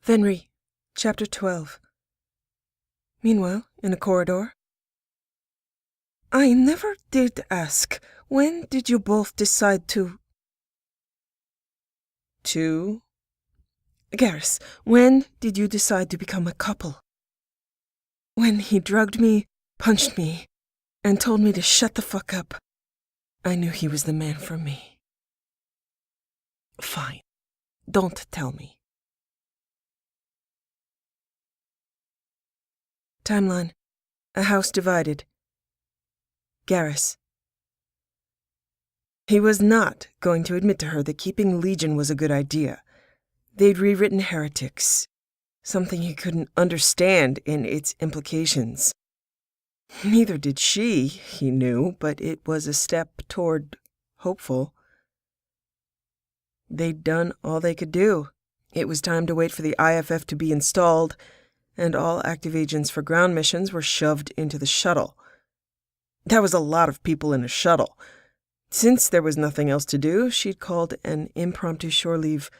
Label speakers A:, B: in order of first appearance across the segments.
A: Venri Chapter 12. Meanwhile, in a corridor. I never did ask. When did you both decide to... Garrus, when did you decide to become a couple? When he drugged me, punched me, and told me to shut the fuck up, I knew he was the man for me. Fine. Don't tell me. Timeline. A house divided. Garrus. He was not going to admit to her that keeping Legion was a good idea. They'd rewritten Heretics, something he couldn't understand in its implications. Neither did she, he knew, but it was a step toward hopeful. They'd done all they could do. It was time to wait for the IFF to be installed, and all active agents for ground missions were shoved into the shuttle. That was a lot of people in a shuttle. Since there was nothing else to do, she'd called an impromptu shore leave.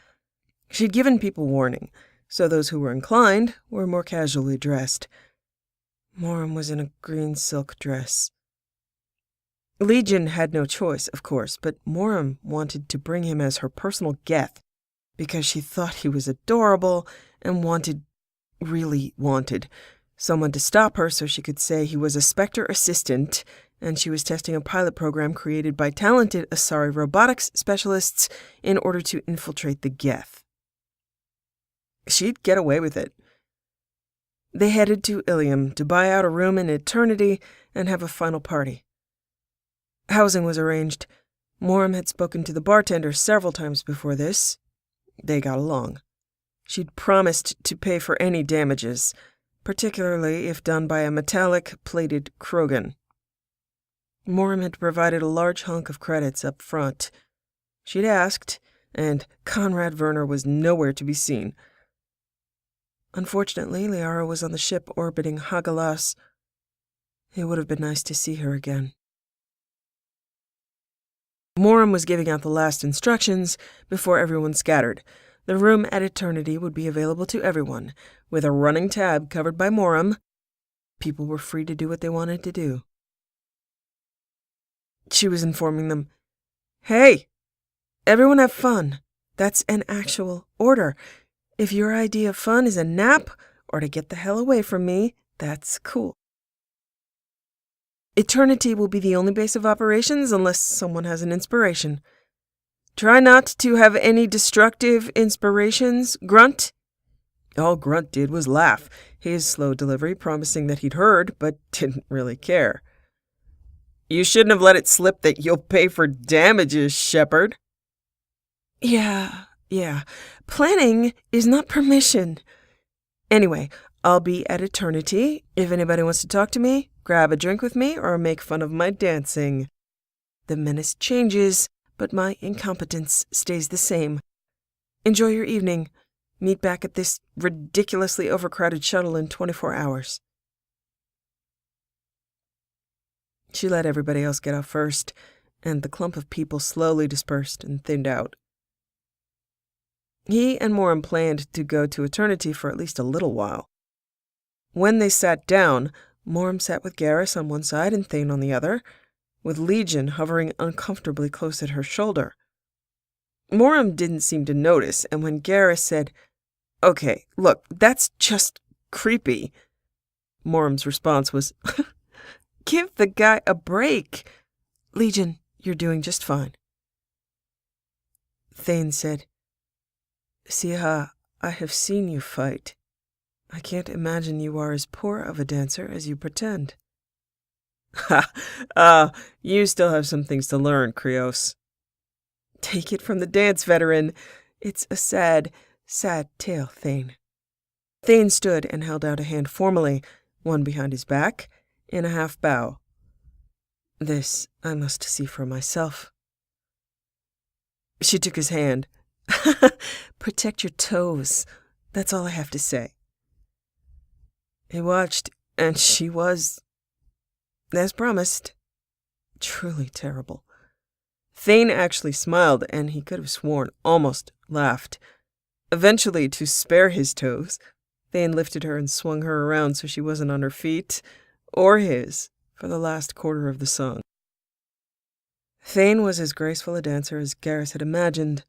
A: She'd given people warning, so those who were inclined were more casually dressed. Moram was in a green silk dress. Legion had no choice, of course, but Moram wanted to bring him as her personal Geth, because she thought he was adorable and really wanted someone to stop her so she could say he was a Spectre assistant and she was testing a pilot program created by talented Asari robotics specialists in order to infiltrate the Geth. She'd get away with it. They headed to Ilium to buy out a room in Eternity and have a final party. Housing was arranged. Moram had spoken to the bartender several times before this. They got along. She'd promised to pay for any damages, particularly if done by a metallic-plated Krogan. Moram had provided a large hunk of credits up front. She'd asked, and Conrad Werner was nowhere to be seen. Unfortunately, Liara was on the ship orbiting Hagalas. It would have been nice to see her again. Moram was giving out the last instructions before everyone scattered. The room at Eternity would be available to everyone, with a running tab covered by Moram. People were free to do what they wanted to do. She was informing them, "Hey, everyone have fun. That's an actual order. If your idea of fun is a nap or to get the hell away from me, that's cool. Eternity will be the only base of operations unless someone has an inspiration. Try not to have any destructive inspirations, Grunt." All Grunt did was laugh, his slow delivery promising that he'd heard, but didn't really care. "You shouldn't have let it slip that you'll pay for damages, Shepard." Yeah. Planning is not permission. Anyway, I'll be at Eternity. If anybody wants to talk to me, grab a drink with me, or make fun of my dancing. The menace changes, but my incompetence stays the same. Enjoy your evening. Meet back at this ridiculously overcrowded shuttle in 24 hours. She let everybody else get off first, and the clump of people slowly dispersed and thinned out. He and Moram planned to go to Eternity for at least a little while. When they sat down, Moram sat with Garrus on one side and Thane on the other, with Legion hovering uncomfortably close at her shoulder. Moram didn't seem to notice, and when Garrus said, "Okay, look, that's just creepy," Moram's response was, "Give the guy a break. Legion, you're doing just fine." Thane said, "Siha, I have seen you fight. I can't imagine you are as poor of a dancer as you pretend." You still have some things to learn, Krios." "Take it from the dance veteran. It's a sad, sad tale, Thane." Thane stood and held out a hand formally, one behind his back, in a half bow. "This I must see for myself." She took his hand. "Protect your toes. That's all I have to say." He watched, and she was, as promised, truly terrible. Thane actually smiled, and he could have sworn almost laughed. Eventually, to spare his toes, Thane lifted her and swung her around so she wasn't on her feet, or his, for the last quarter of the song. Thane was as graceful a dancer as Garrus had imagined,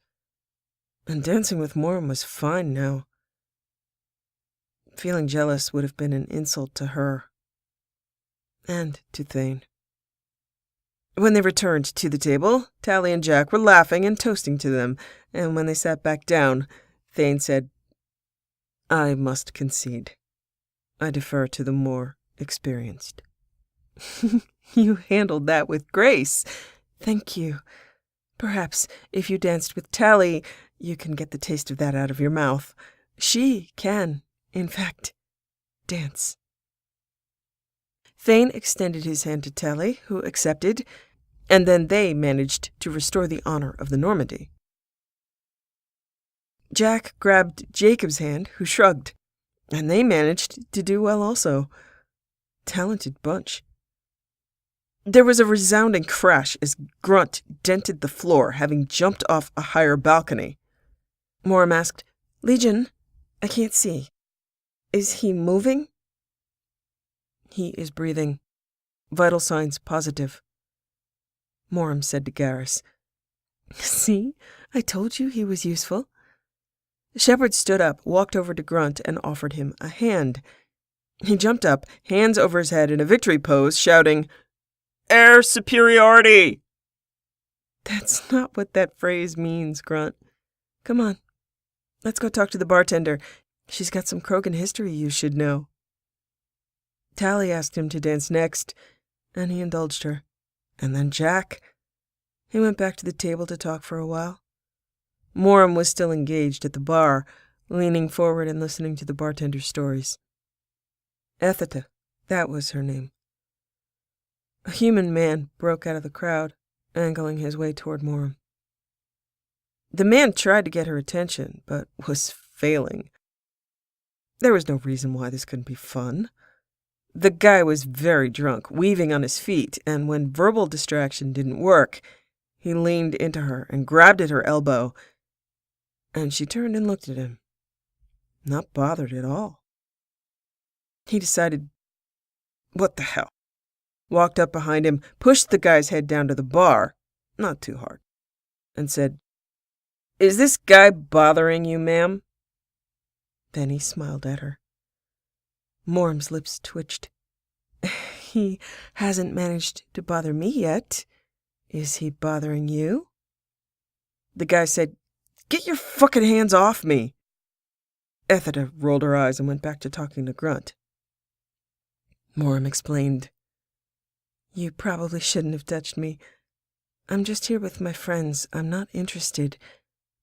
A: and dancing with Moram was fine now. Feeling jealous would have been an insult to her, and to Thane. When they returned to the table, Tally and Jack were laughing and toasting to them, and when they sat back down, Thane said, "I must concede. I defer to the more experienced." "You handled that with grace. Thank you. Perhaps if you danced with Tally, you can get the taste of that out of your mouth. She can, in fact, dance." Thane extended his hand to Tally, who accepted, and then they managed to restore the honor of the Normandy. Jack grabbed Jacob's hand, who shrugged, and they managed to do well also. Talented bunch. There was a resounding crash as Grunt dented the floor, having jumped off a higher balcony. Moram asked, "Legion, I can't see. Is he moving?" "He is breathing. Vital signs positive," Moram said to Garrus. "See? I told you he was useful." Shepard stood up, walked over to Grunt, and offered him a hand. He jumped up, hands over his head in a victory pose, shouting, "Air superiority!" "That's not what that phrase means, Grunt. Come on, let's go talk to the bartender. She's got some Krogan history you should know." Tally asked him to dance next, and he indulged her. And then Jack. He went back to the table to talk for a while. Moram was still engaged at the bar, leaning forward and listening to the bartender's stories. Ethita, that was her name. A human man broke out of the crowd, angling his way toward Moram. The man tried to get her attention, but was failing. There was no reason why this couldn't be fun. The guy was very drunk, weaving on his feet, and when verbal distraction didn't work, he leaned into her and grabbed at her elbow, and she turned and looked at him, not bothered at all. He decided, what the hell? Walked up behind him, pushed the guy's head down to the bar, not too hard, and said, "Is this guy bothering you, ma'am?" Then he smiled at her. Moram's lips twitched. "He hasn't managed to bother me yet. Is he bothering you?" The guy said, "Get your fucking hands off me!" Ethita rolled her eyes and went back to talking to Grunt. Moram explained, "You probably shouldn't have touched me. I'm just here with my friends. I'm not interested.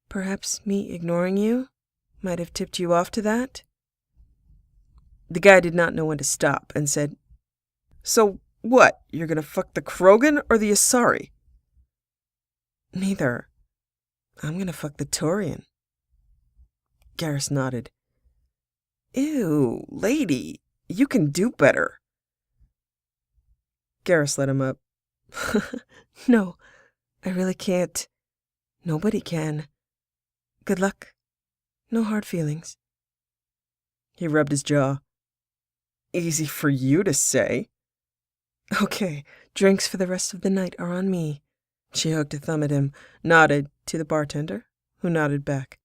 A: Perhaps me ignoring you might have tipped you off to that?" The guy did not know when to stop and said, "So what, you're gonna fuck the Krogan or the Asari?" "Neither. I'm gonna fuck the Taurian." Garrus nodded. "Ew, lady, you can do better." Garrus let him up. "No, I really can't. Nobody can. Good luck. No hard feelings." He rubbed his jaw. "Easy for you to say." "Okay, drinks for the rest of the night are on me." She hooked a thumb at him, nodded to the bartender, who nodded back.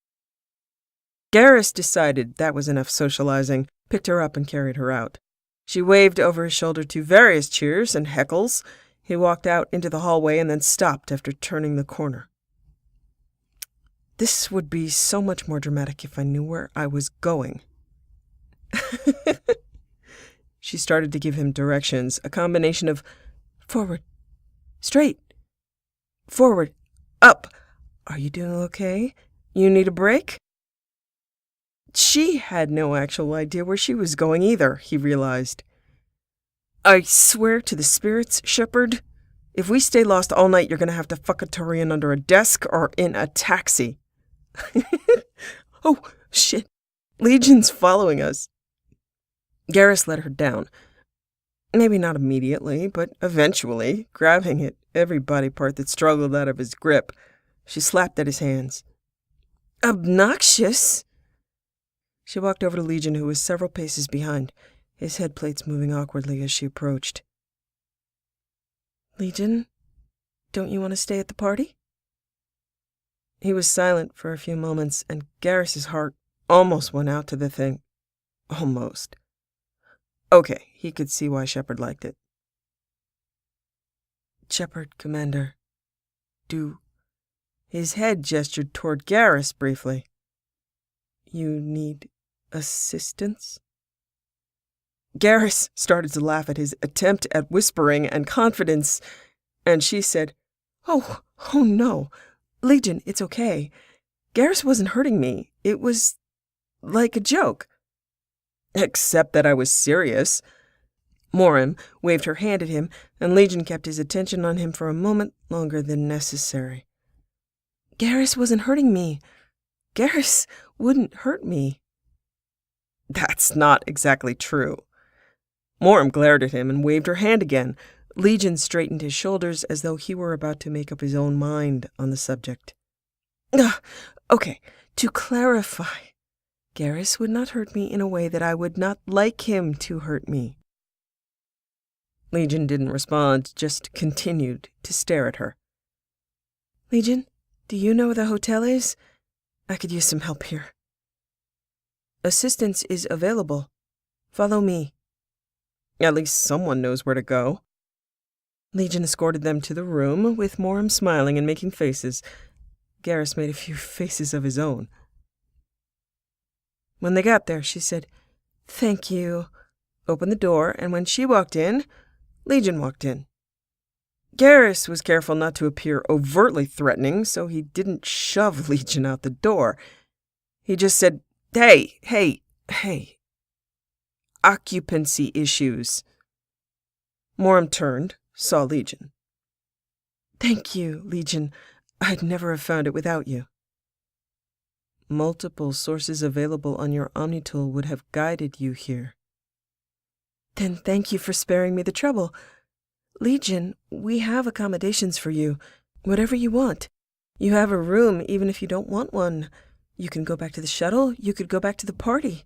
A: Garrus decided that was enough socializing, picked her up and carried her out. She waved over his shoulder to various cheers and heckles. He walked out into the hallway and then stopped after turning the corner. This would be so much more dramatic if I knew where I was going. She started to give him directions, a combination of forward, straight, forward, up. Are you doing okay? You need a break? She had no actual idea where she was going either, he realized. "I swear to the spirits, Shepard, if we stay lost all night, you're going to have to fuck a Taurian under a desk or in a taxi." "Oh, shit. Legion's following us." Garrus let her down. Maybe not immediately, but eventually, grabbing at every body part that struggled out of his grip. She slapped at his hands. Obnoxious? She walked over to Legion, who was several paces behind, his head plates moving awkwardly as she approached. Legion, don't you want to stay at the party? He was silent for a few moments, and Garrus's heart almost went out to the thing. Almost. Okay, he could see why Shepard liked it. Shepard, Commander. Do... His head gestured toward Garrus briefly. You need assistance? Garrus started to laugh at his attempt at whispering and confidence, and she said, Oh no. Legion, it's okay. Garrus wasn't hurting me. It was like a joke. Except that I was serious. Morim waved her hand at him, and Legion kept his attention on him for a moment longer than necessary. Garrus wasn't hurting me. Garrus wouldn't hurt me. That's not exactly true. Morim glared at him and waved her hand again. Legion straightened his shoulders as though he were about to make up his own mind on the subject. Okay, to clarify, Garrus would not hurt me in a way that I would not like him to hurt me. Legion didn't respond, just continued to stare at her. Legion, do you know where the hotel is? I could use some help here. Assistance is available. Follow me. At least someone knows where to go. Legion escorted them to the room, with Morim smiling and making faces. Garrus made a few faces of his own. When they got there, she said, Thank you, opened the door, and when she walked in, Legion walked in. Garrus was careful not to appear overtly threatening, so he didn't shove Legion out the door. He just said, Hey. Occupancy issues. Morim turned, saw Legion. Thank you, Legion. I'd never have found it without you. Multiple sources available on your Omnitool would have guided you here. Then thank you for sparing me the trouble. Legion, we have accommodations for you. Whatever you want. You have a room even if you don't want one. You can go back to the shuttle. You could go back to the party.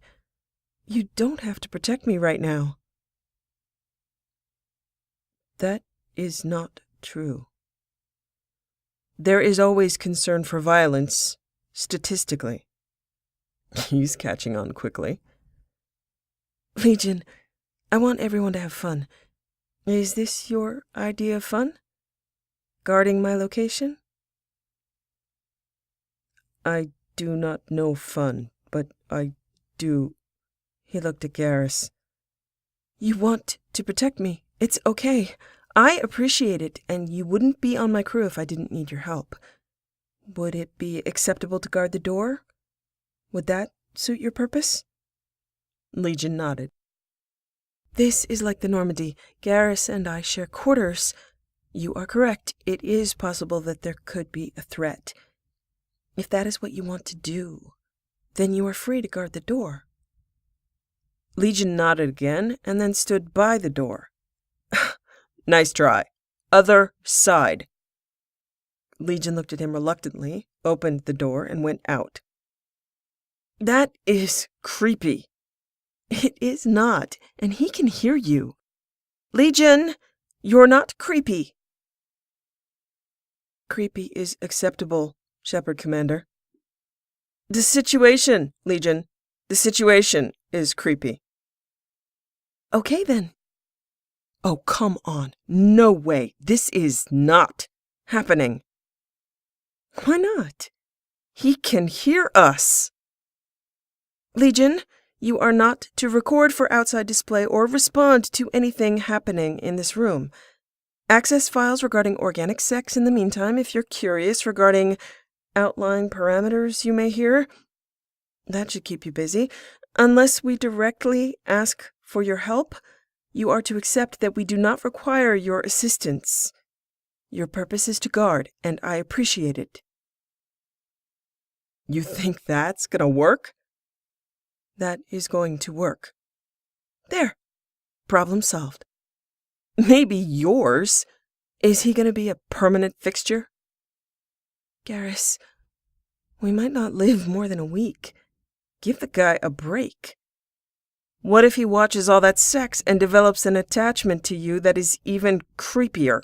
A: You don't have to protect me right now. That is not true. There is always concern for violence, statistically. He's catching on quickly. Legion, I want everyone to have fun. Is this your idea of fun? Guarding my location? I do not know fun, but I do. He looked at Garrus. You want to protect me. It's okay. I appreciate it, and you wouldn't be on my crew if I didn't need your help. Would it be acceptable to guard the door? Would that suit your purpose? Legion nodded. This is like the Normandy. Garrus and I share quarters. You are correct. It is possible that there could be a threat. If that is what you want to do, then you are free to guard the door. Legion nodded again and then stood by the door. Nice try. Other side. Legion looked at him reluctantly, opened the door, and went out. That is creepy. It is not, and he can hear you. Legion, you're not creepy. Creepy is acceptable, Shepard, Commander. The situation, Legion. The situation is creepy. Okay, then. Oh, come on. No way. This is not happening. Why not? He can hear us. Legion, you are not to record for outside display or respond to anything happening in this room. Access files regarding organic sex in the meantime if you're curious regarding outline parameters you may hear. That should keep you busy. Unless we directly ask for your help, you are to accept that we do not require your assistance. Your purpose is to guard, and I appreciate it. You think that's gonna work? That is going to work. There. Problem solved. Maybe yours. Is he gonna be a permanent fixture? Garrus, We might not live more than a week. Give the guy a break. What if he watches all that sex and develops an attachment to you that is even creepier?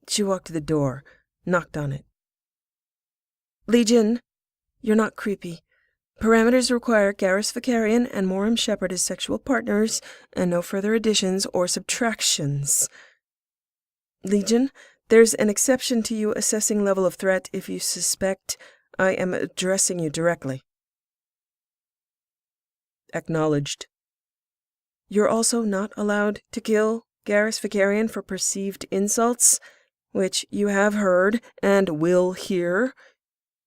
A: She walked to the door, knocked on it. Legion, you're not creepy. Parameters require Garrus Shakarian and Venri Chapter as sexual partners, and no further additions or subtractions. Legion, there's an exception to you assessing level of threat if you suspect I am addressing you directly. Acknowledged. You're also not allowed to kill Garrus Shakarian for perceived insults, which you have heard and will hear.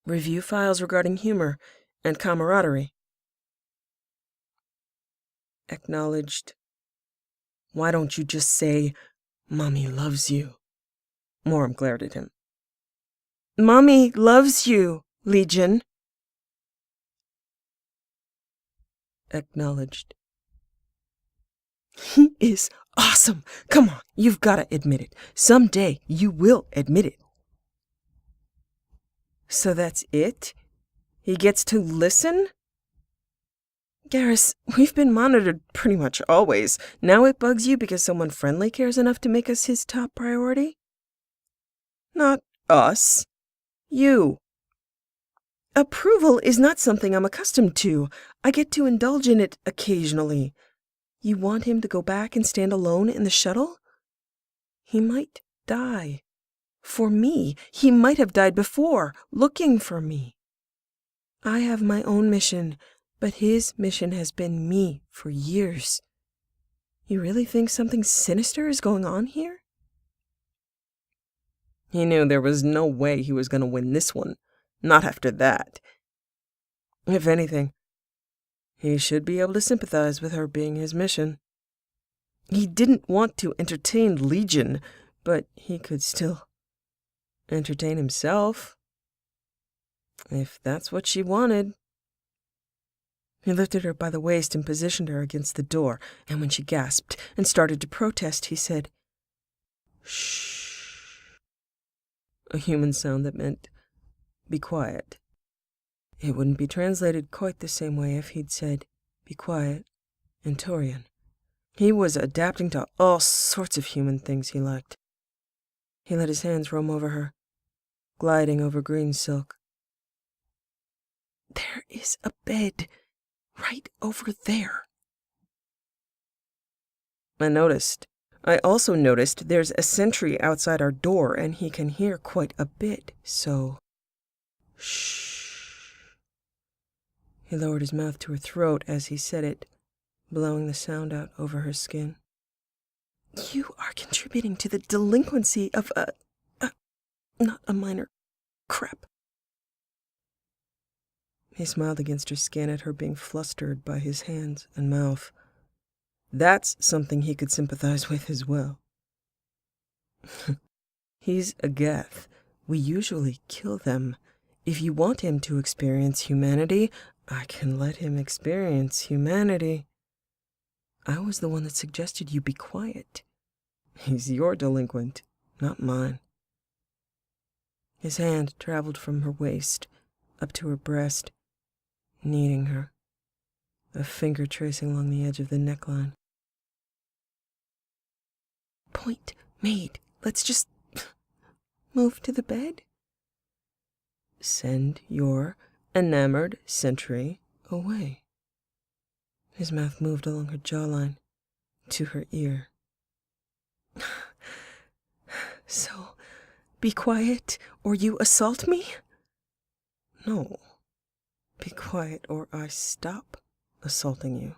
A: Review files regarding humor and camaraderie. Acknowledged. Why don't you just say, Mommy loves you? Moram glared at him. Mommy loves you, Legion. Acknowledged. He is awesome. Come on, you've got to admit it. Someday you will admit it. So that's it? He gets to listen? Garrus, we've been monitored pretty much always. Now it bugs you because someone friendly cares enough to make us his top priority? Not us. You. Approval is not something I'm accustomed to. I get to indulge in it occasionally. You want him to go back and stand alone in the shuttle? He might die. For me, he might have died before, looking for me. I have my own mission, but his mission has been me for years. You really think something sinister is going on here? He knew there was no way he was going to win this one. Not after that. If anything, he should be able to sympathize with her being his mission. He didn't want to entertain Legion, but he could still entertain himself, if that's what she wanted. He lifted her by the waist and positioned her against the door, and when she gasped and started to protest, he said, "Shh," a human sound that meant, "Be quiet." It wouldn't be translated quite the same way if he'd said, "Be quiet," in Taurian. He was adapting to all sorts of human things he liked. He let his hands roam over her, gliding over green silk. There is a bed right over there. I noticed. I also noticed there's a sentry outside our door, and he can hear quite a bit, so... Shh. He lowered his mouth to her throat as he said it, blowing the sound out over her skin. You are contributing to the delinquency of not a minor crap. He smiled against her skin at her being flustered by his hands and mouth. That's something he could sympathize with as well. He's a Geth. We usually kill them. If you want him to experience humanity, I can let him experience humanity. I was the one that suggested you be quiet. He's your delinquent, not mine. His hand traveled from her waist up to her breast, kneading her, a finger tracing along the edge of the neckline. Point made. Let's just move to the bed. Send your enamored sentry away. His mouth moved along her jawline to her ear. So, be quiet or you assault me? No. Be quiet or I stop assaulting you.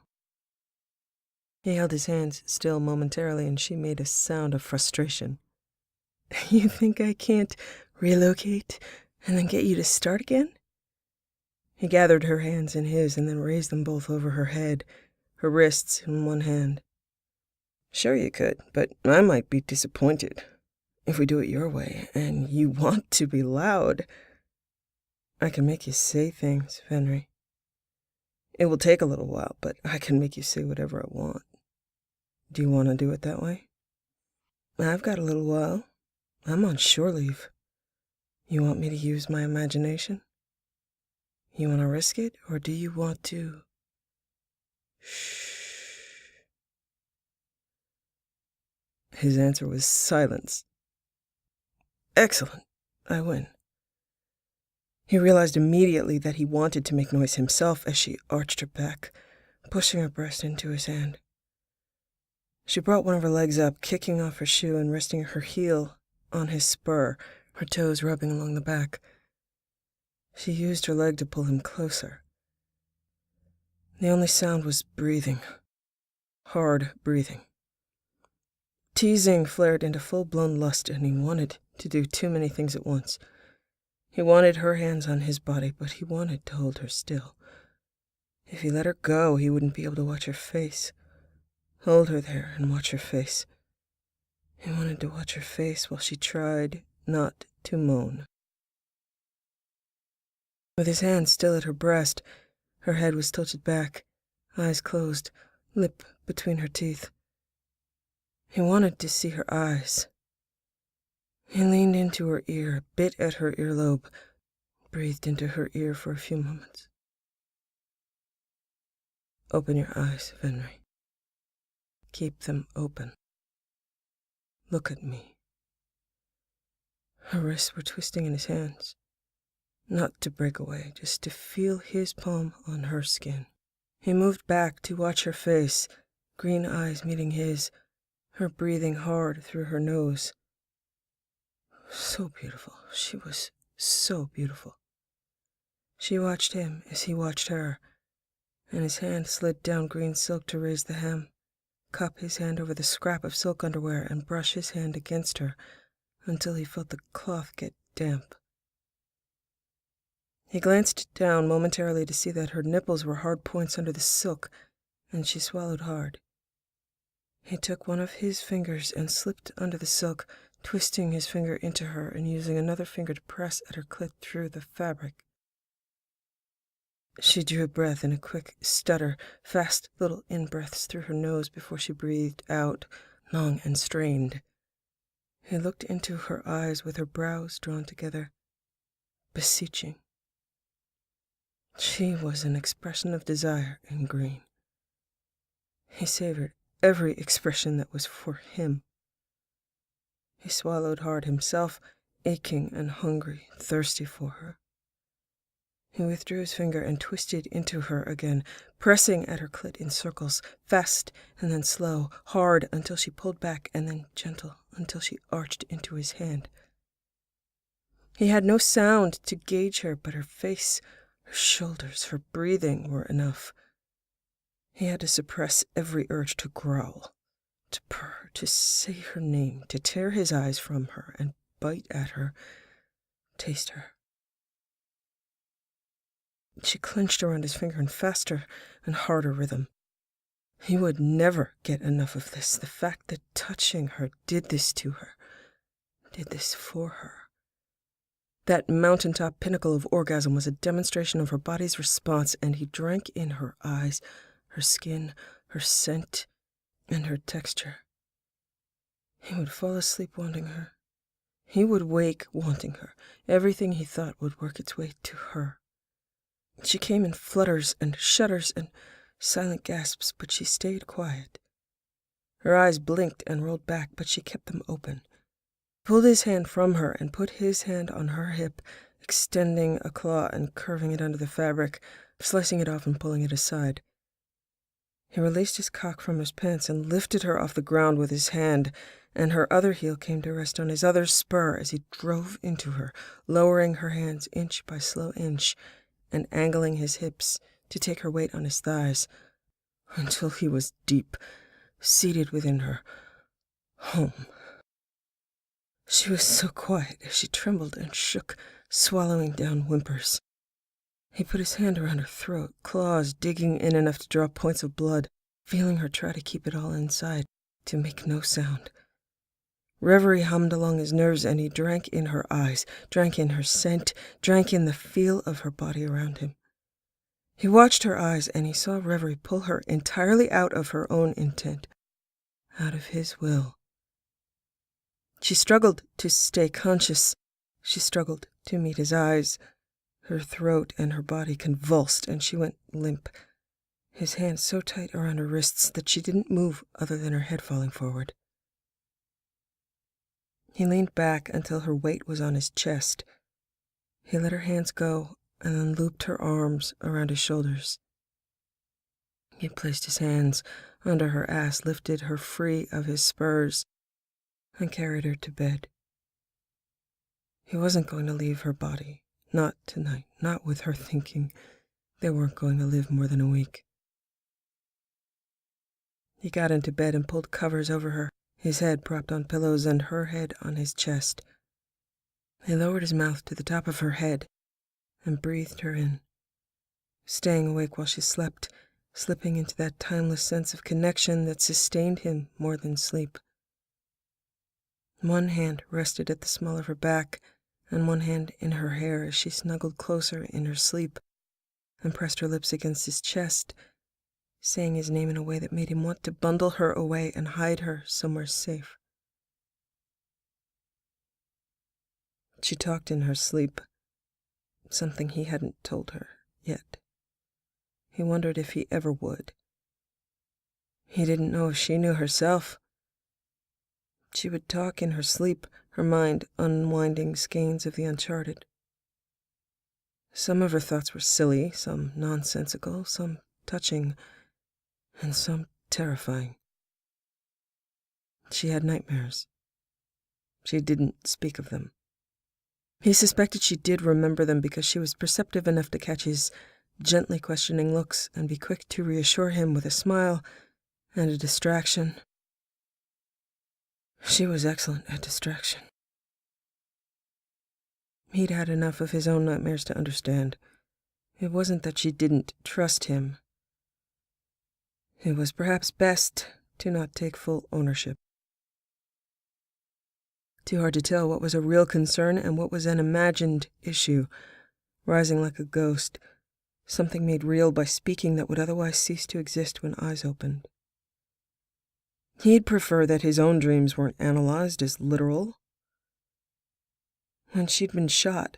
A: He held his hands still momentarily, and she made a sound of frustration. You think I can't relocate and then get you to start again? He gathered her hands in his and then raised them both over her head, her wrists in one hand. Sure you could, but I might be disappointed if we do it your way, and you want to be loud. I can make you say things, Venri. It will take a little while, but I can make you say whatever I want. Do you want to do it that way? I've got a little while. I'm on shore leave. You want me to use my imagination? You want to risk it, or do you want to... Shh. His answer was silence. Excellent. I win. He realized immediately that he wanted to make noise himself as she arched her back, pushing her breast into his hand. She brought one of her legs up, kicking off her shoe and resting her heel on his spur, her toes rubbing along the back. She used her leg to pull him closer. The only sound was breathing. Hard breathing. Teasing flared into full-blown lust, and he wanted to do too many things at once. He wanted her hands on his body, but he wanted to hold her still. If he let her go, he wouldn't be able to watch her face. Hold her there and watch her face. He wanted to watch her face while she tried not to moan. With his hand still at her breast, her head was tilted back, eyes closed, lip between her teeth. He wanted to see her eyes. He leaned into her ear, bit at her earlobe, breathed into her ear for a few moments. Open your eyes, Venri. Keep them open. Look at me. Her wrists were twisting in his hands. Not to break away, just to feel his palm on her skin. He moved back to watch her face, green eyes meeting his, her breathing hard through her nose. So beautiful. She was so beautiful. She watched him as he watched her, and his hand slid down green silk to raise the hem, cup his hand over the scrap of silk underwear, and brush his hand against her until he felt the cloth get damp. He glanced down momentarily to see that her nipples were hard points under the silk, and she swallowed hard. He took one of his fingers and slipped under the silk, twisting his finger into her and using another finger to press at her clit through the fabric. She drew a breath in a quick stutter, fast little in-breaths through her nose before she breathed out, long and strained. He looked into her eyes with her brows drawn together, beseeching. She was an expression of desire in green. He savored every expression that was for him. He swallowed hard himself, aching and hungry, thirsty for her. He withdrew his finger and twisted into her again, pressing at her clit in circles, fast and then slow, hard until she pulled back, and then gentle until she arched into his hand. He had no sound to gauge her, but her face, her shoulders, her breathing were enough. He had to suppress every urge to growl, to purr, to say her name, to tear his eyes from her and bite at her, taste her. She clenched around his finger in faster and harder rhythm. He would never get enough of this, the fact that touching her did this to her, did this for her. That mountaintop pinnacle of orgasm was a demonstration of her body's response, and he drank in her eyes, her skin, her scent, and her texture. He would fall asleep wanting her. He would wake wanting her. Everything he thought would work its way to her. She came in flutters and shudders and silent gasps, but she stayed quiet. Her eyes blinked and rolled back, but she kept them open. Pulled his hand from her and put his hand on her hip, extending a claw and curving it under the fabric, slicing it off and pulling it aside. He released his cock from his pants and lifted her off the ground with his hand, and her other heel came to rest on his other spur as he drove into her, lowering her hands inch by slow inch, and angling his hips to take her weight on his thighs, until he was deep, seated within her, home. She was so quiet as she trembled and shook, swallowing down whimpers. He put his hand around her throat, claws digging in enough to draw points of blood, feeling her try to keep it all inside, to make no sound. Reverie hummed along his nerves, and he drank in her eyes, drank in her scent, drank in the feel of her body around him. He watched her eyes, and he saw Reverie pull her entirely out of her own intent, out of his will. She struggled to stay conscious, She struggled to meet his eyes. Her throat and her body convulsed, and she went limp, his hands so tight around her wrists that she didn't move other than her head falling forward. He leaned back until her weight was on his chest. He let her hands go and then looped her arms around his shoulders. He placed his hands under her ass, lifted her free of his spurs, and carried her to bed. He wasn't going to leave her body. Not tonight, not with her thinking they weren't going to live more than a week. He got into bed and pulled covers over her, his head propped on pillows and her head on his chest. He lowered his mouth to the top of her head and breathed her in, staying awake while she slept, slipping into that timeless sense of connection that sustained him more than sleep. One hand rested at the small of her back, and one hand in her hair as she snuggled closer in her sleep and pressed her lips against his chest, saying his name in a way that made him want to bundle her away and hide her somewhere safe. She talked in her sleep, something he hadn't told her yet. He wondered if he ever would. He didn't know if she knew herself. She would talk in her sleep, her mind unwinding skeins of the uncharted. Some of her thoughts were silly, some nonsensical, some touching, and some terrifying. She had nightmares. She didn't speak of them. He suspected she did remember them because she was perceptive enough to catch his gently questioning looks and be quick to reassure him with a smile and a distraction. She was excellent at distraction. He'd had enough of his own nightmares to understand. It wasn't that she didn't trust him. It was perhaps best to not take full ownership. Too hard to tell what was a real concern and what was an imagined issue, rising like a ghost, something made real by speaking that would otherwise cease to exist when eyes opened. He'd prefer that his own dreams weren't analyzed as literal. When she'd been shot,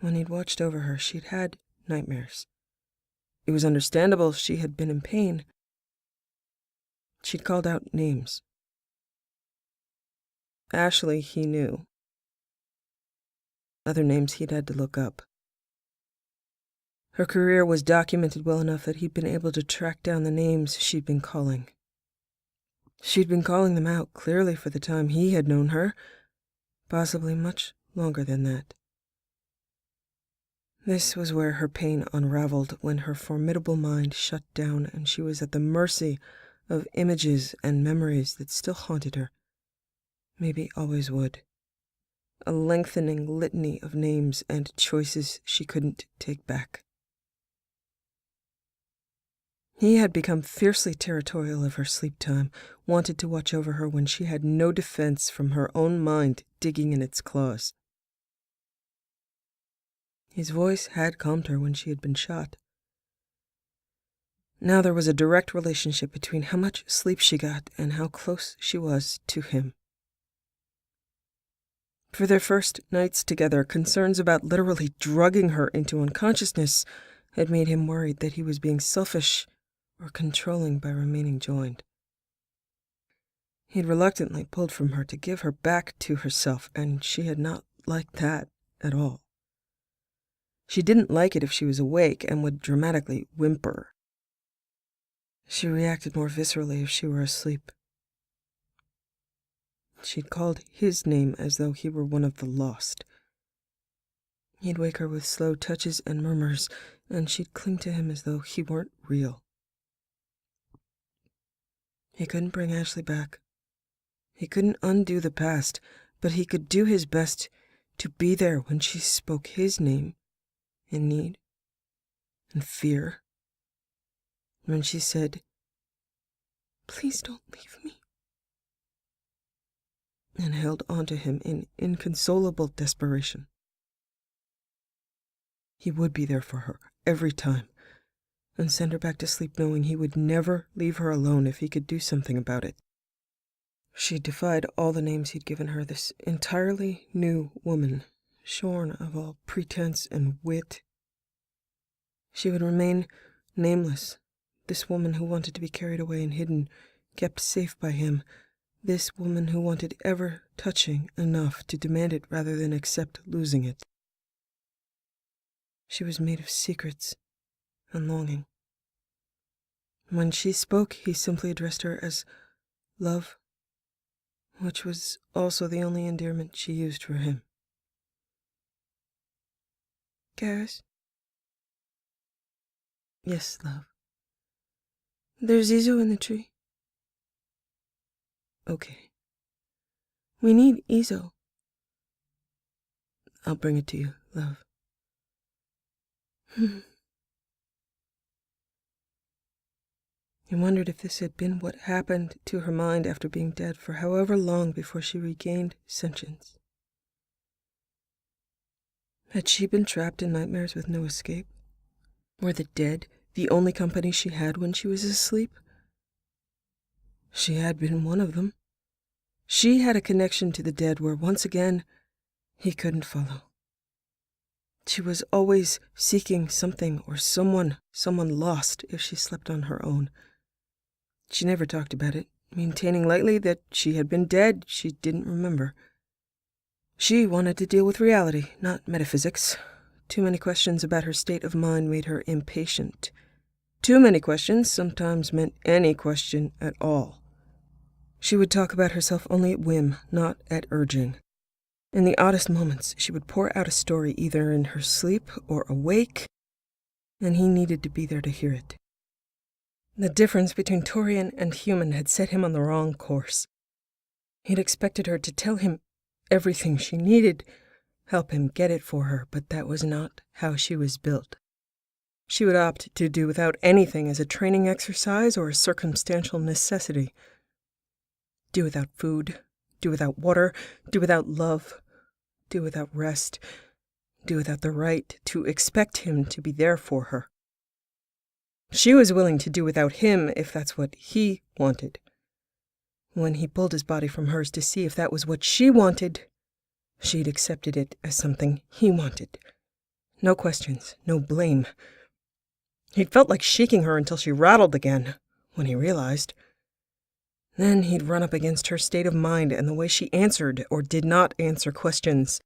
A: when he'd watched over her, she'd had nightmares. It was understandable she had been in pain. She'd called out names. Ashley, he knew. Other names he'd had to look up. Her career was documented well enough that he'd been able to track down the names she'd been calling. She'd been calling them out clearly for the time he had known her, possibly much longer than that. This was where her pain unraveled, when her formidable mind shut down and she was at the mercy of images and memories that still haunted her, maybe always would. A lengthening litany of names and choices she couldn't take back. He had become fiercely territorial of her sleep time, wanted to watch over her when she had no defense from her own mind digging in its claws. His voice had calmed her when she had been shot. Now there was a direct relationship between how much sleep she got and how close she was to him. For their first nights together, concerns about literally drugging her into unconsciousness had made him worried that he was being selfish or controlling by remaining joined. He'd reluctantly pulled from her to give her back to herself, and she had not liked that at all. She didn't like it if she was awake and would dramatically whimper. She reacted more viscerally if she were asleep. She'd called his name as though he were one of the lost. He'd wake her with slow touches and murmurs, and she'd cling to him as though he weren't real. He couldn't bring Ashley back. He couldn't undo the past, but he could do his best to be there when she spoke his name in need and fear. When she said, "Please don't leave me," and held onto him in inconsolable desperation. He would be there for her every time, and send her back to sleep knowing he would never leave her alone if he could do something about it. She defied all the names he'd given her, this entirely new woman shorn of all pretense and wit. She would remain nameless, this woman who wanted to be carried away and hidden, kept safe by him, this woman who wanted ever touching enough to demand it rather than accept losing it. She was made of secrets and longing. When she spoke, he simply addressed her as love, which was also the only endearment she used for him. Garrus? Yes, love. There's Izo in the tree. Okay. We need Izo. I'll bring it to you, love. He wondered if this had been what happened to her mind after being dead for however long before she regained sentience. Had she been trapped in nightmares with no escape? Were the dead the only company she had when she was asleep? She had been one of them. She had a connection to the dead where, once again, he couldn't follow. She was always seeking something or someone lost if she slept on her own. She never talked about it, maintaining lightly that she had been dead she didn't remember. She wanted to deal with reality, not metaphysics. Too many questions about her state of mind made her impatient. Too many questions sometimes meant any question at all. She would talk about herself only at whim, not at urging. In the oddest moments, she would pour out a story either in her sleep or awake, and he needed to be there to hear it. The difference between Taurian and human had set him on the wrong course. He'd expected her to tell him everything she needed, help him get it for her, but that was not how she was built. She would opt to do without anything as a training exercise or a circumstantial necessity. Do without food, do without water, do without love, do without rest, do without the right to expect him to be there for her. She was willing to do without him if that's what he wanted. When he pulled his body from hers to see if that was what she wanted, she'd accepted it as something he wanted. No questions, no blame. He'd felt like shaking her until she rattled again, when he realized. Then he'd run up against her state of mind and the way she answered or did not answer questions.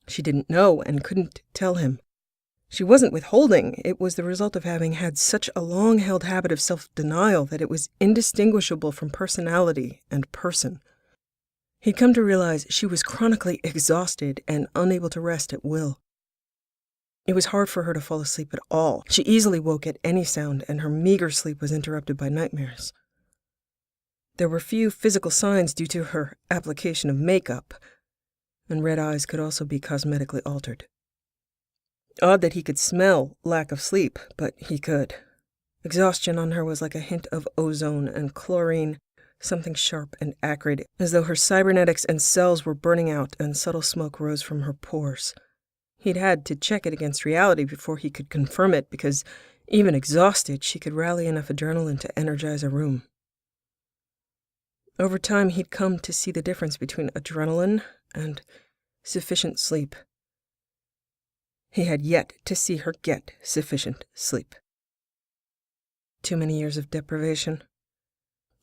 A: She didn't know and couldn't tell him. She wasn't withholding. It was the result of having had such a long-held habit of self-denial that it was indistinguishable from personality and person. He'd come to realize she was chronically exhausted and unable to rest at will. It was hard for her to fall asleep at all. She easily woke at any sound, and her meager sleep was interrupted by nightmares. There were few physical signs due to her application of makeup, and red eyes could also be cosmetically altered. Odd that he could smell lack of sleep, but he could. Exhaustion on her was like a hint of ozone and chlorine, something sharp and acrid, as though her cybernetics and cells were burning out and subtle smoke rose from her pores. He'd had to check it against reality before he could confirm it, because even exhausted, she could rally enough adrenaline to energize a room. Over time, he'd come to see the difference between adrenaline and sufficient sleep. He had yet to see her get sufficient sleep. Too many years of deprivation.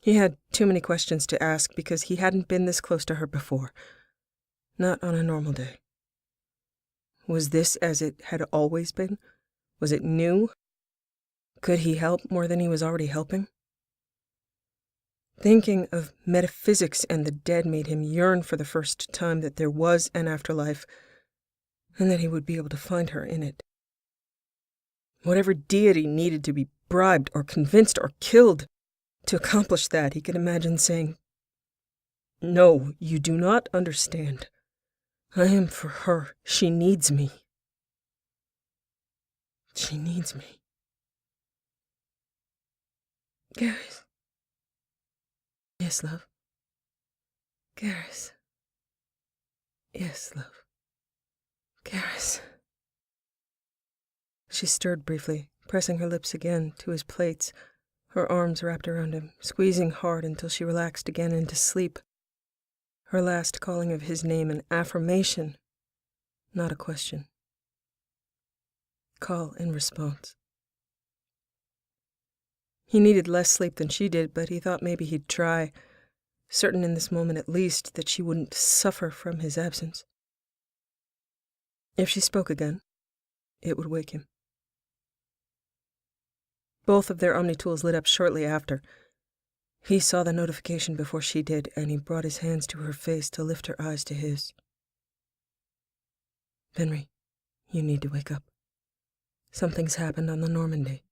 A: He had too many questions to ask because he hadn't been this close to her before. Not on a normal day. Was this as it had always been? Was it new? Could he help more than he was already helping? Thinking of metaphysics and the dead made him yearn for the first time that there was an afterlife, and that he would be able to find her in it. Whatever deity needed to be bribed or convinced or killed to accomplish that, he could imagine saying, "No, you do not understand. I am for her. She needs me. She needs me." Garrus. Yes, love. Garrus. Yes, love. Garrus. She stirred briefly, pressing her lips again to his plates, her arms wrapped around him, squeezing hard until she relaxed again into sleep. Her last calling of his name an affirmation not a question. Call in response. He needed less sleep than she did, but he thought maybe he'd try, certain in this moment at least that she wouldn't suffer from his absence. If she spoke again, it would wake him. Both of their Omni-tools lit up shortly after. He saw the notification before she did, and he brought his hands to her face to lift her eyes to his. Venri, you need to wake up. Something's happened on the Normandy.